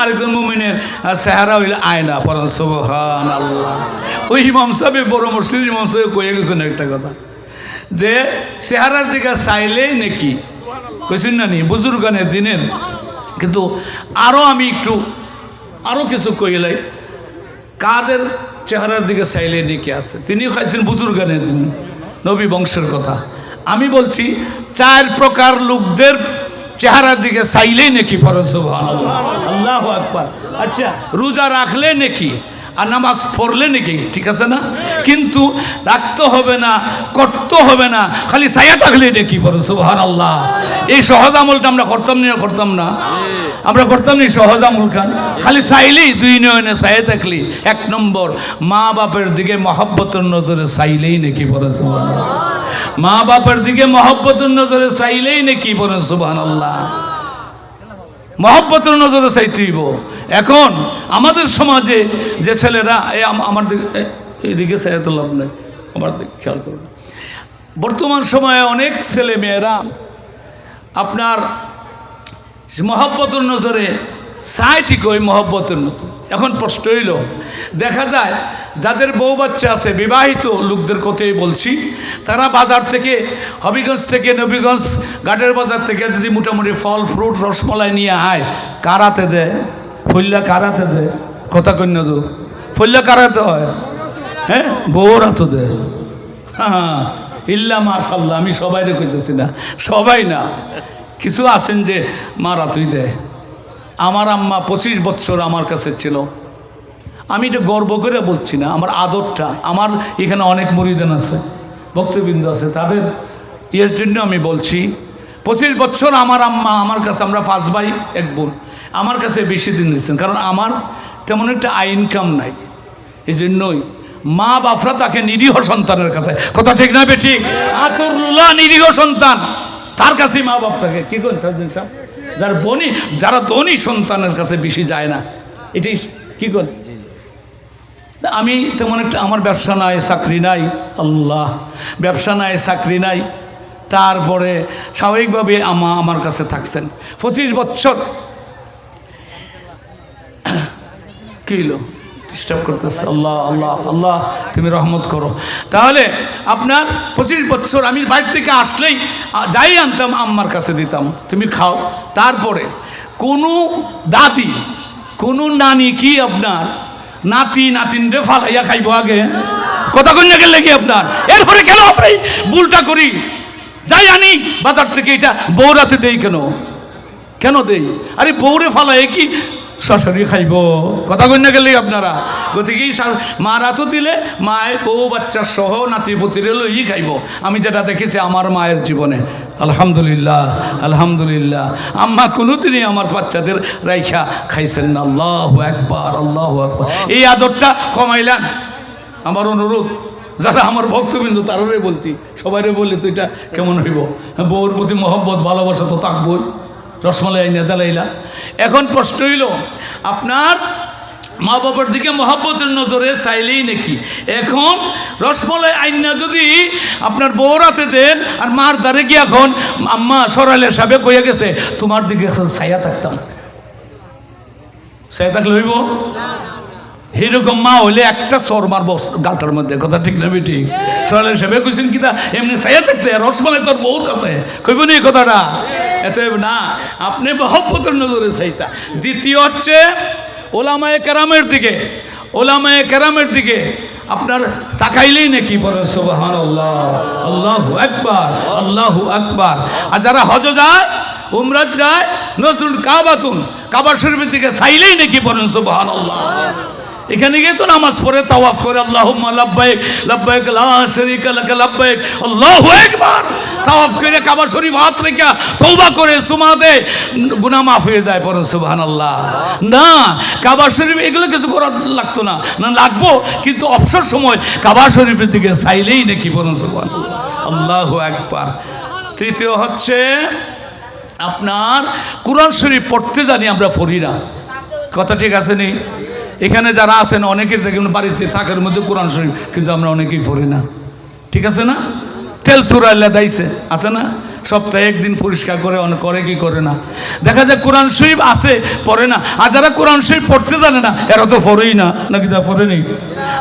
আরেকজন মুমিনের চেহারা হইলে আয়না। পড়েন সুবহানাল্লাহ। ওই ইমাম সাহেব বড় মসজিদ ইমাম সাহেব কয়ে গেছেন একটা কথা যে চেহারার দিকে চাইলেই নাকি কইছেন না নি বুজুর্গানের দিনের। কিন্তু আমি একটু কিছু কইলাই কাদের চেহারার দিকে চাইলে নাকি আছে। তিনিও খাইছেন বুজুর্গানের দিন নবী বংশের কথা। আমি বলছি 4 প্রকার লোকদের চেহারার দিকে চাইলেই নাকি পড়েন সুবহানাল্লাহ আল্লাহু আকবার। আচ্ছা রোজা রাখলে নাকি আর নামাজ পড়লে নাকি ঠিক আছে না, কিন্তু রাখতে হবে না করতে হবে না, খালি ছায়া থাকলে নাকি পড়েন সুবহানাল্লাহ। এই সহজ আমলটা আমরা করতাম না আমরা করতাম না সহজ আমল খান খালি চাইলেই 2 নয়নে ছায়া থাকলি। 1 নম্বর মা বাপের দিকে মহব্বতের নজরে চাইলেই নাকি পড়েন সুবহানাল্লাহ। মা বাপের দিকে মহব্বতের নজরে চাইলেই নাকি বলেন সুবহানাল্লাহ। মহব্বতের নজরে চাইতেইব। এখন আমাদের সমাজে যে ছেলেরা আমার দিকে এদিকে চাইতে লাভ নাই, আমার দিকে খেয়াল করুন। বর্তমান সময়ে অনেক ছেলে মেয়েরা আপনার মহব্বতের নজরে চাই ঠিক ওই মহব্বতের নজর। এখন প্রশ্ন হইল দেখা যায় যাদের বউ বাচ্চা আছে বিবাহিত লোকদের কথাই বলছি, তারা বাজার থেকে হবিগঞ্জ থেকে নবীগঞ্জ ঘাটের বাজার থেকে যদি মোটামুটি ফল ফ্রুট রসমলাই নিয়ে আয় কারাতে দেয়, ফল্লা কারাতে দেয়, কথা কন্যা দো ফল্লা কারাতে হয়, হ্যাঁ বউরা তো দেয়। হ্যাঁ ইল্লা মাশাল্লাহ, আমি সবাইরে কইতেছি না, সবাই না, কিছু আছেন যে মারা তুই দেয়। আমার আম্মা 25 বছর আমার কাছে ছিল। আমি এটা গর্ব করে বলছি না, আমার আদরটা, আমার এখানে অনেক মুরিদান আছে, ভক্তবৃন্দ আছে, তাদের এর জন্য আমি বলছি 25 বছর আমার আম্মা আমার কাছে, আমরা 5 ভাই 1 বোন, আমার কাছে বেশি দিন দিচ্ছেন, কারণ আমার তেমন একটা ইনকাম নাই। এই জন্যই মা বাপরা তাকে নিরীহ সন্তানের কাছে, কথা ঠিক না বেঠি, আতরুল্লাহ নিরীহ সন্তান, তার কাছেই মা বাপ থাকে। কী করেন সাহেব, যারা ধনী সন্তানের কাছে বেশি যায় না, এটাই কী করে। আমি তেমন একটা, আমার ব্যবসা নাই চাকরি নাই, আল্লাহ ব্যবসা নাই চাকরি নাই, তারপরে স্বাভাবিকভাবে আমার কাছে থাকছেন 25 বছর। কী হলো ডিস্টার্ব করতেছে, আল্লাহ আল্লাহ আল্লাহ তুমি রহমত করো। তাহলে আপনার 25 বছর আমি বাইরে থেকে আসলেই যাই আনতাম আম্মার কাছে দিতাম, তুমি খাও। তারপরে কোনো দাদি কোনো নানি কি আপনার নাতি নাতিনরে ফালাইয়া খাইব আগে, কথা কন্যা গেলে কি আপনার, এরপরে কেন আপনি ভুলটা করি যাই আনি বাজার থেকে, এটা বউরাতে দেই কেন দেই, আরে বউরে ফালাই কি শাশুড়ি খাইব, কথা কন্যা গেলেই আপনারা। গতিকে মারা তো দিলে মায়ের বউ বাচ্চার সহ নাতি পুতিরে লইই খাইব। আমি যেটা দেখেছি আমার মায়ের জীবনে, আলহামদুলিল্লাহ আলহামদুলিল্লাহ, আম্মা কোনোদিনই আমার বাচ্চাদের রাইখা খাইছেন না। আল্লাহু আকবার আল্লাহু আকবার। এই আদরটা কমাইলেন, আমার অনুরোধ যারা আমার ভক্তবৃন্দ তারারে বলছি, সবাইরে বললে তো এটা কেমন হইব, বউর প্রতি মহব্বত ভালোবাসা তো থাকবই, রসমালাই আইনা দালাইলা। এখন প্রশ্ন হইল আপনার মা বাবার দিকে মহব্বতের নজরে চাইলেই নাকি। এখন রসমালাই আইনা যদি আপনার বউরাতে দেন আর মার দ্বারে গিয়ে এখন আম্মা সরাইলে সাবে কইয়া গেছে তোমার দিকে ছায়া থাকতাম, ছায়া থাকলে হইব এইরকম মা হইলে একটা চর মারব গালটার মধ্যে, কথা ঠিক না বেটি। সরাইলে সাবে কইছেন কিনা এমনি ছায়া থাকতে, রসমালাই তোর বউর কাছে কইব না এই কথাটা, এত না, আপনি মহব্বতের নজরে চাইতা। দ্বিতীয় হচ্ছে ওলামায়ে কেরামের দিকে আপনার তাকাইলেই নাকি পড়ে সুবহানাল্লাহ আল্লাহু আকবার আল্লাহু আকবার। আর যারা হজ যায় উমরাত যায় নজরুল কাবা শরীফের দিকে চাইলেই নাকি পড়েন সুবহানাল্লাহ। এখানে গিয়ে তো নামাজ পড়ে তাওয়াফ করে আল্লাহুম্মা লাব্বাইক লাব্বাইক লা শারীকা লাক লাব্বাইক আল্লাহু আকবার, তাওয়াফ করে কাবা শরীফ হাত রেখে তওবা করে সুমা দে, গুনাহ মাফ হয়ে যায় পড়েন সুবহানাল্লাহ। না কাবা শরীফ এগুলো কিছু করার লাগতো না, লাগবো, কিন্তু অবসর সময় কাবা শরীফের দিকে চাইলেই নাকি পড়েন সুবহানাল্লাহ আল্লাহু আকবার। তৃতীয় হচ্ছে আপনার কোরআন শরীফ পড়তে জানি, আমরা পড়ি না, কথা ঠিক আছে নি। এখানে যারা আছেন অনেকের দেখেন বাড়িতে থাকার মধ্যে কোরআন শরীফ, কিন্তু আমরা অনেকেই পড়ি না, ঠিক আছে না। তেল সুরা আল্লাহ দাইছে আছে না, সপ্তাহে একদিন পরিষ্কার করে করে কি করে না। দেখা যায় কোরআন শরীফ আছে পড়ে না, আর যারা কোরআন শরীফ পড়তে জানে না এরা তো পড়েই না, নাকি তা পড়েনি?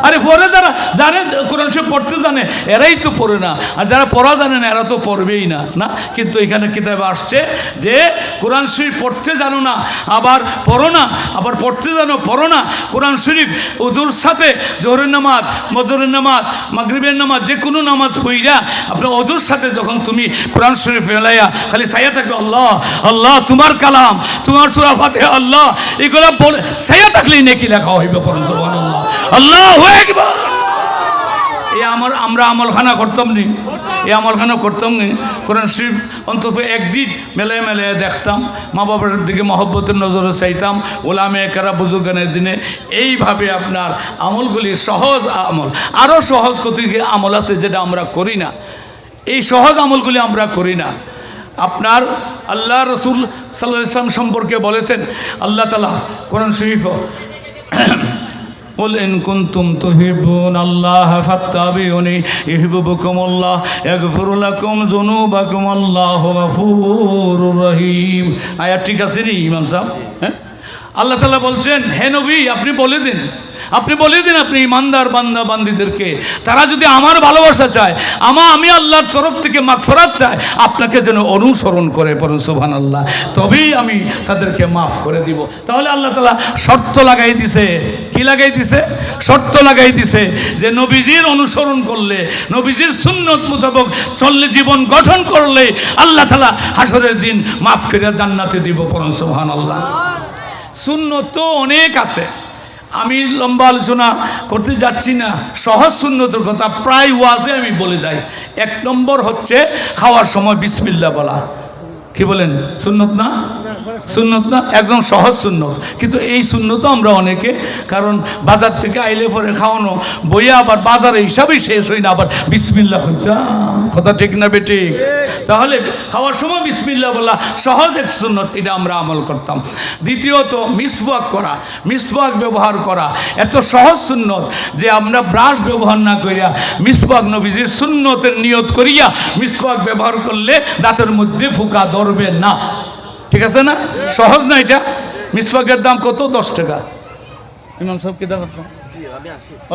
আরে পড়ে যারা জানে কোরআন শরীফ পড়তে জানে এরাই তো পড়ে না, আর যারা পড়া জানে না এরা তো পড়বেই না। না, কিন্তু এখানে কিতাবে আসছে যে কোরআন শরীফ পড়তে জানো না আবার পড়ো না, আবার পড়তে জানো পড়ো না। কোরআন শরীফ ওযুর সাথে জোহরের নামাজ, মজরের নামাজ, মাগরিবের নামাজ, যে কোনো নামাজ পড়িয়া আপনার ওযুর সাথে যখন তুমি কোরআন শরীফ ফেলাইয়া খালি সাইয়া থাকবে আল্লাহ আল্লাহ, তোমার কালাম, তোমার সূরা ফাতিহা আল্লাহ, এগুলো বলে সাইয়া থাকলেই নেকি লেখা হইবে। পড়ুন সুবহানাল্লাহ, আল্লাহু আকবার। এই আমরা আমলখানা করতাম নি, এই আমলখানা করতাম নি। কোরআন শরীফ অন্তত একদিন মেলায় মেলায় দেখতাম, মা বাবার দিকে মহব্বতের নজরে চাইতাম, ওলামে কেরা বুজুর্গানের দিনে এইভাবে আপনার আমলগুলি সহজ আমল। আরও সহজ কত আমল আছে যেটা আমরা করি না, এই সহজ আমলগুলি আমরা করি না। আপনার আল্লাহ রসুল সাল্লাল্লাহু আলাইহি ওয়াসাল্লাম সম্পর্কে বলেছেন আল্লাহ তাআলা কোরআন শরীফ, قل إن كنتم تحبون الله فاتبعوني يحببكم الله يغفر لكم ذنوبكم الله غفور رحيم। আয়াত ঠিক আছে নি ইমাম সাহেব? হ্যাঁ, আল্লাহ তাআলা বলছেন হে নবী আপনি বলে দিন, আপনি বলে দিন আপনি ইমানদার বান্দা বান্দীদেরকে, তারা যদি আমার ভালোবাসা চায়, আমি আল্লাহর তরফ থেকে মাগফিরাত চায়, আপনাকে যেন অনুসরণ করে, পড়ুন সুবহানাল্লাহ, তবেই আমি তাদেরকে মাফ করে দিব। তাহলে আল্লাহ তাআলা শর্ত লাগাই দিছে। কি লাগাই দিছে? শর্ত লাগাই দিছে যে নবীজির অনুসরণ করলে, নবীজির সুন্নত মোতাবেক চললে, জীবন গঠন করলে আল্লাহ তাআলা হাসরের দিন মাফ করে জান্নাতে দিব। পড়ুন সুবহানাল্লাহ। সুন্নত তো অনেক আছে, আমি লম্বা আলোচনা করতে যাচ্ছি না। সহজ সুন্নতের কথা প্রায় ওয়াজে আমি বলে যাই। 1 নম্বর হচ্ছে খাওয়ার সময় বিসমিল্লাহ বলা। কি বলেন? সুন্নত না? সুন্নত না? একদম সহজ সুন্নত। কিন্তু এই সুন্নত আমরা অনেকে, কারণ বাজার থেকে আইলে পরে খাওয়ানো বইয়া আবার বাজারে হিসাবেই শেষ হই না, আবার বিসমিল্লাহ হইতাম। কথা ঠিক না বেঠিক? তাহলে খাওয়ার সময় বিসমিল্লাহ বলা সহজ এক সুন্নত, এটা আমরা আমল করতাম। দ্বিতীয়ত মিসওয়াক করা, মিসওয়াক ব্যবহার করা এত সহজ সুন্নত যে আমরা ব্রাশ ব্যবহার না করিয়া মিসওয়াক নবীজির সুন্নতের নিয়ত করিয়া মিসওয়াক ব্যবহার করলে দাঁতের মধ্যে ফুকা ধরবে না। ঠিক আছে না? সহজ না এটা? মিসওয়াকের দাম কত? 10 টাকা। ইমাম সাহেব কিদা কত?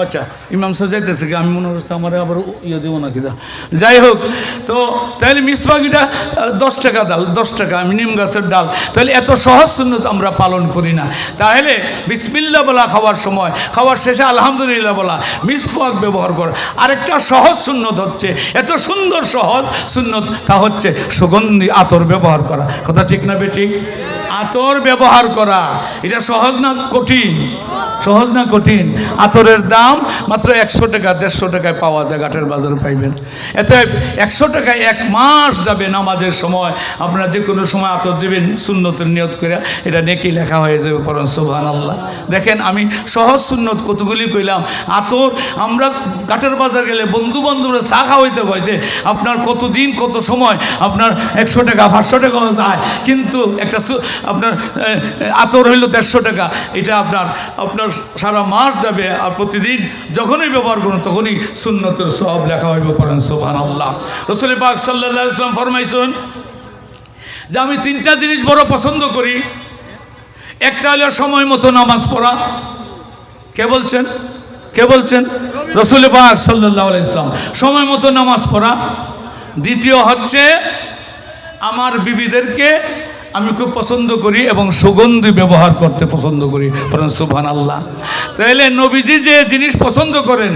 আচ্ছা, ইমাম সাহেব যাইতেছে কি? আমি মনে করছি আমার আবার ইয়ে দেবো না কিদা। যাই হোক, তো তাহলে মিসওয়াক এটা 10 টাকা ডাল, 10 টাকা নিম গাছের ডাল। তাহলে এত সহজ সুন্নত আমরা পালন করি না। তাহলে বিসমিল্লাহ বলা খাওয়ার সময়, খাওয়ার শেষে আলহামদুলিল্লাহ বলা, মিসওয়াক ব্যবহার করা। আরেকটা সহজ সুন্নত হচ্ছে, এত সুন্দর সহজ সুন্নত, তা হচ্ছে সুগন্ধি আতর ব্যবহার করা। কথা ঠিক না বেঠিক? আতর ব্যবহার করা এটা সহজ না কঠিন? সহজ না কঠিন? আতরের দাম মাত্র 100 টাকা, 150 টাকায় পাওয়া যায়, ঘাটের বাজারে পাইবেন। এতে 100 টাকায় 1 মাস যাবে। নামাজের সময় আপনারা যে কোনো সময় আতর দেবেন সুন্নতের নিয়ত করে, এটা নেকি লেখা হয়ে যাবে। পড়ুন সুবহানাল্লাহ। দেখেন আমি সহজ সুন্নত কতগুলি কইলাম। আতর আমরা ঘাটের বাজার গেলে বন্ধু বান্ধবরা চা খাওয়াইতে খাইতে আপনার কতদিন কত সময় আপনার 100 টাকা 500 টাকাও যায়, কিন্তু একটা আপনার আতর হইল 150 টাকা, এটা আপনার সারা মাস যাবে। আর প্রতিদিন যখনই ব্যবহার করুন তখনই সুন্নতের সওয়াব লেখা হইবে। পড়েন সুবহানাল্লাহ। রাসূল পাক সাল্লাল্লাহু আলাইহি ওয়াসাল্লাম ফরমাইছেন যে আমি 3টা জিনিস বড় পছন্দ করি। একটা হলো সময় মতো নামাজ পড়া। কে বলছেন? কে বলছেন? রাসূল পাক সাল্লাল্লাহু আলাইহি ওয়াসাল্লাম। সময় মতো নামাজ পড়া। দ্বিতীয় হচ্ছে আমার বিবিদেরকে আমি খুব পছন্দ করি এবং সুগন্ধি ব্যবহার করতে পছন্দ করি। পড়েন সুবহানাল্লাহ। তাহলে নবীজি যে জিনিস পছন্দ করেন